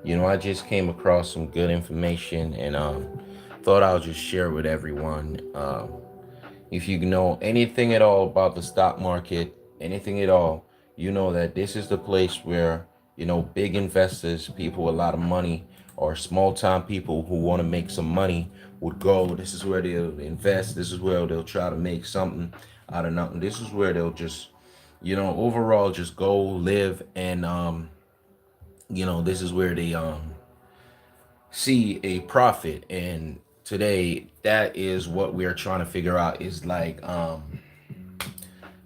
I just came across some good information and thought I'll just share with everyone. If you know anything at all about the stock market, anything at all, you know that this is the place where, big investors, people with a lot of money, or small time people who want to make some money would go. This is where they'll invest. This is where they'll try to make something out of nothing. This is where they'll just, overall just go live and, this is where they see a profit. And today that is what we are trying to figure out is like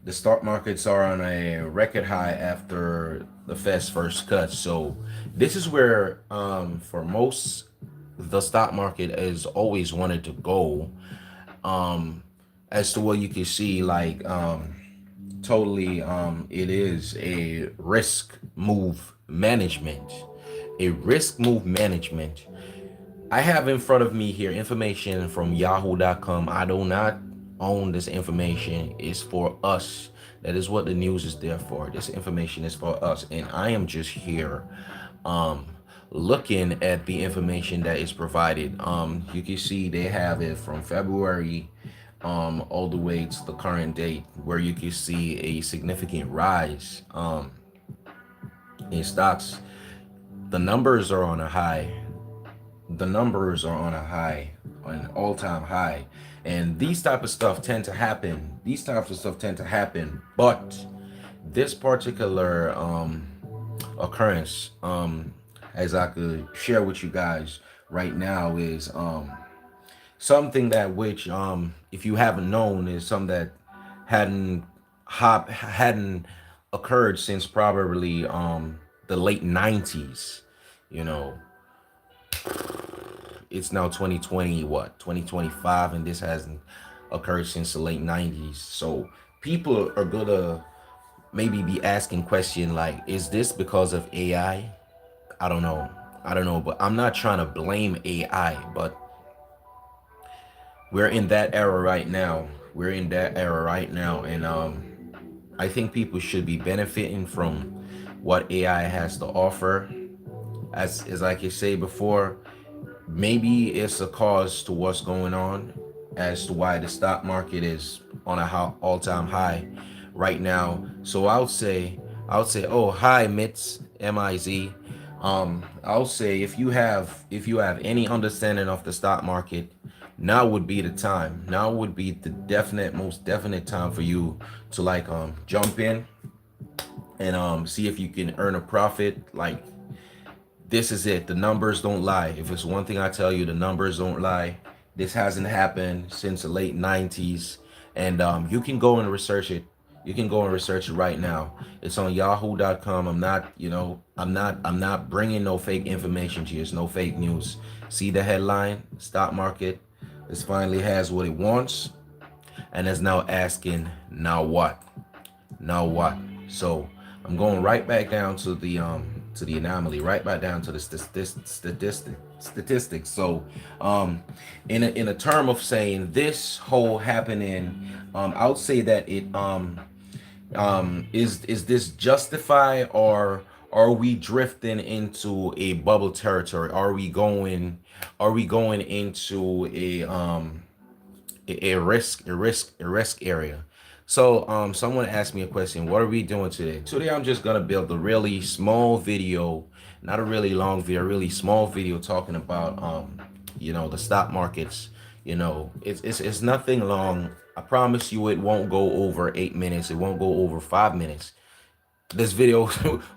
the stock markets are on a record high after the Fed's first cut. So this is where for most the stock market has always wanted to go. um as to what you can see, like totally it is a risk move management, a risk move management. I have in front of me here information from yahoo.com. I do not own this information. It's for us. That is what the news is there for. This information is for us. And I am just here um looking at the information that is provided. You can see they have it from February all the way to the current date, where you can see a significant rise in stocks. The numbers are on a high. The numbers are on a high, an all-time high. And these types of stuff tend to happen, but this particular occurrence, as I could share with you guys right now, is something that which, if you haven't known, is something that hadn't hadn't occurred since probably the late 90s. you know it's now 2020, what, 2025, and this hasn't occurred since the late 90s. So people are gonna maybe be asking question like, is this because of I don't know. I don't know, but I'm not trying to blame AI, but we're in that era right now. We're in that era right now, and I think people should be benefiting from what AI has to offer. As I can say before, maybe it's a cause to what's going on as to why the stock market is on a all-time high right now. So I would say, oh, hi Mitz, MIZ. I'll say, if you have any understanding of the stock market, now would be the time. Now would be the definite, most definite time for you to like jump in and see if you can earn a profit. Like, this is it. The numbers don't lie. If it's one thing I tell you, the numbers don't lie. This hasn't happened since the late 90s. And you can go and research it. You can go and research it right now. It's on yahoo.com. I'm not bringing no fake information to you. It's no fake news. See the headline, stock market. This finally has what it wants and is now asking, now what? Now what? So I'm going right back down to the anomaly, right back down to the statistics. So in a term of saying this whole happening, I would say that it is this justified, or are we drifting into a bubble territory? Are we going into a risk area? So someone asked me a question, what are we doing today? Today I'm just gonna build a really small video, not a really long video, a really small video talking about the stock markets. It's nothing long. I promise you it won't go over 8 minutes, it won't go over 5 minutes. This video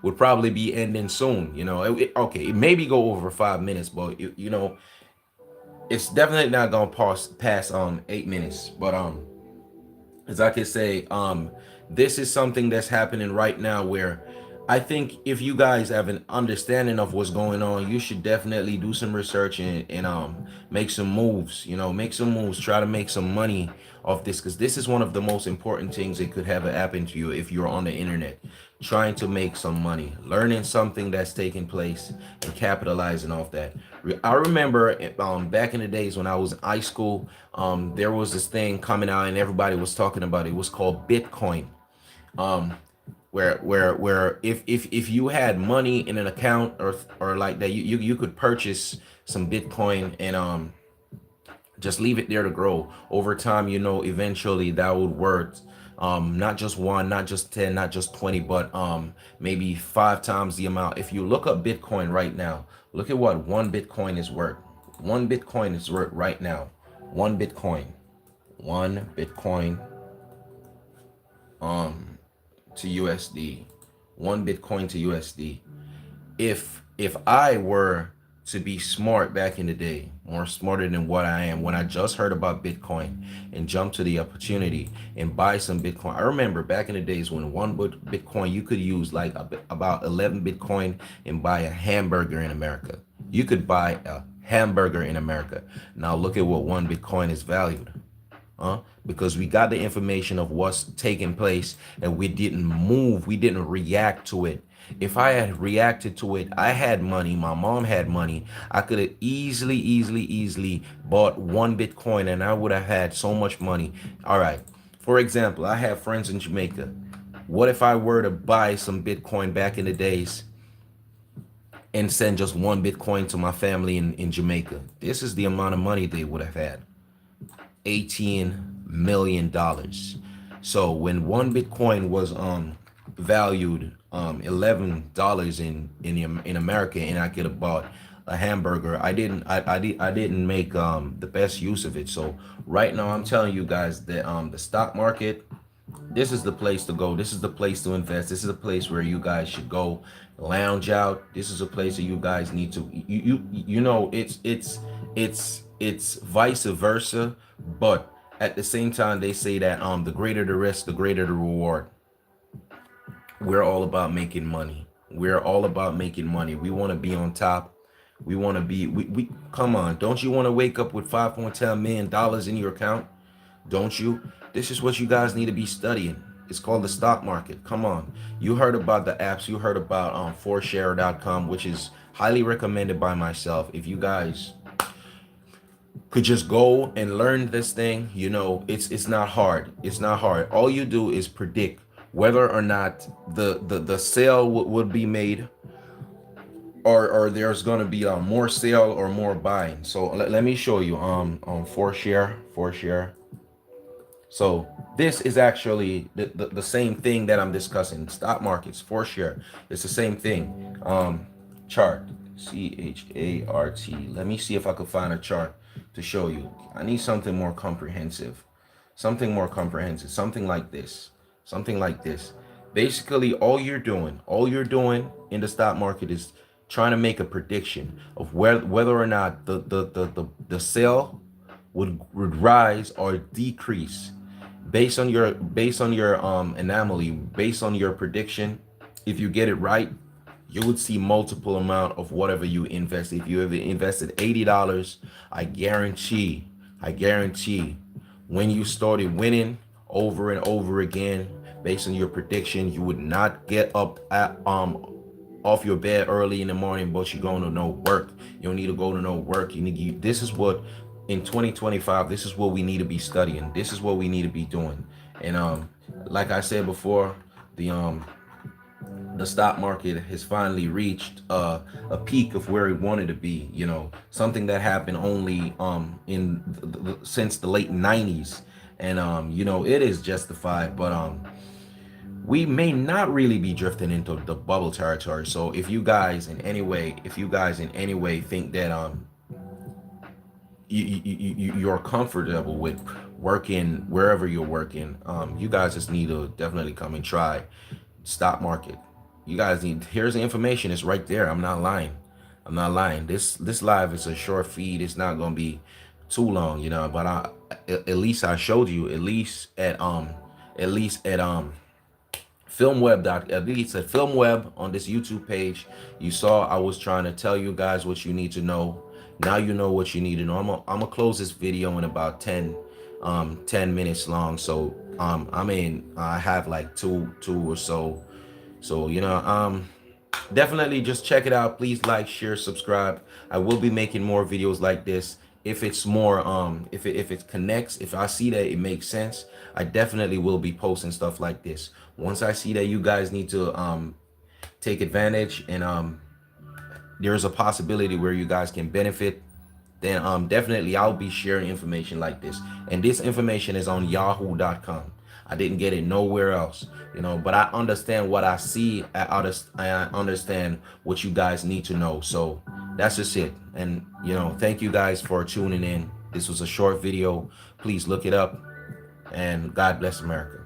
would probably be ending soon. Okay, it maybe go over 5 minutes, but it's definitely not gonna pass 8 minutes. But as I can say, this is something that's happening right now, where I think if you guys have an understanding of what's going on, you should definitely do some research and make some moves. Make some moves. Try to make some money off this, because this is one of the most important things that could ever happen to you if you're on the internet, trying to make some money, learning something that's taking place, and capitalizing off that. I remember back in the days when I was in high school, there was this thing coming out and everybody was talking about it. It was called Bitcoin. Um, where if you had money in an account or like that, you could purchase some Bitcoin and just leave it there to grow over time. Eventually that would worth not just one, not just 10, not just 20, but maybe 5 times the amount. If you look up Bitcoin right now, look at what one Bitcoin is worth. One Bitcoin is worth right now, one Bitcoin um to USD, one Bitcoin to USD. If I were to be smart back in the day, more smarter than what I am, when I just heard about Bitcoin and jumped to the opportunity and buy some Bitcoin. I remember back in the days when one Bitcoin, you could use like about 11 Bitcoin and buy a hamburger in America. You could buy a hamburger in America. Now look at what one Bitcoin is valued. Because we got the information of what's taking place and we didn't move, we didn't react to it. If I had reacted to it, I had money, my mom had money, I could have easily bought one Bitcoin and I would have had so much money. All right. For example, I have friends in Jamaica. What if I were to buy some Bitcoin back in the days and send just one Bitcoin to my family in Jamaica? This is the amount of money they would have had. $18 million. So when one Bitcoin was valued $11 in America, and I could have bought a hamburger, I didn't make the best use of it. So right now I'm telling you guys that the stock market, this is the place to go. This is the place to invest. This is a place where you guys should go lounge out. This is a place that you guys need to it's vice versa, but at the same time they say that the greater the risk, the greater the reward. We're all about making money. We're all about making money. We want to be on top. We want to be we come on. Don't you want to wake up with $5.10 million in your account? Don't you? This is what you guys need to be studying. It's called the stock market. Come on. You heard about the apps. You heard about forshare.com, which is highly recommended by myself. If you guys could just go and learn this thing, it's not hard. It's not hard. All you do is predict whether or not the sale would be made, or there's going to be more sale or more buying. So let me show you on Forshare. So this is actually the same thing that I'm discussing. Stock markets, Forshare. It's the same thing. Chart, chart. Let me see if I could find a chart to show you. I need something more comprehensive. Something like this. Something like this. Basically, all you're doing in the stock market is trying to make a prediction of whether or not the sale would rise or decrease based on your anomaly, based on your prediction. If you get it right, you would see multiple amount of whatever you invest. If you ever invested $80, I guarantee when you started winning over and over again based on your prediction, you would not get up off your bed early in the morning, but you're going to no work. You don't need to go to no work. This is what in 2025, this is what we need to be studying. This is what we need to be doing. And like I said before, the stock market has finally reached a peak of where it wanted to be. Something that happened only since the late 90s. And it is justified, but we may not really be drifting into the bubble territory. So if you guys in any way think that you're comfortable with working wherever you're working, you guys just need to definitely come and try stock market. You guys here's the information. It's right there. I'm not lying. This live is a short feed. It's not gonna be too long, but at least I showed you, at least at FilmWeb on this YouTube page. You saw I was trying to tell you guys what you need to know. Now you know what you need to know. I'm gonna close this video in about 10 minutes long. So I have like two or so. So definitely just check it out. Please like, share, subscribe. I will be making more videos like this if it's more if it connects, if I see that it makes sense, I definitely will be posting stuff like this. Once I see that you guys need to take advantage, and there's a possibility where you guys can benefit, then definitely I'll be sharing information like this. And this information is on yahoo.com. I didn't get it nowhere else, but I understand what I see. I understand what you guys need to know. So that's just it. And thank you guys for tuning in. This was a short video. Please look it up, and God bless America.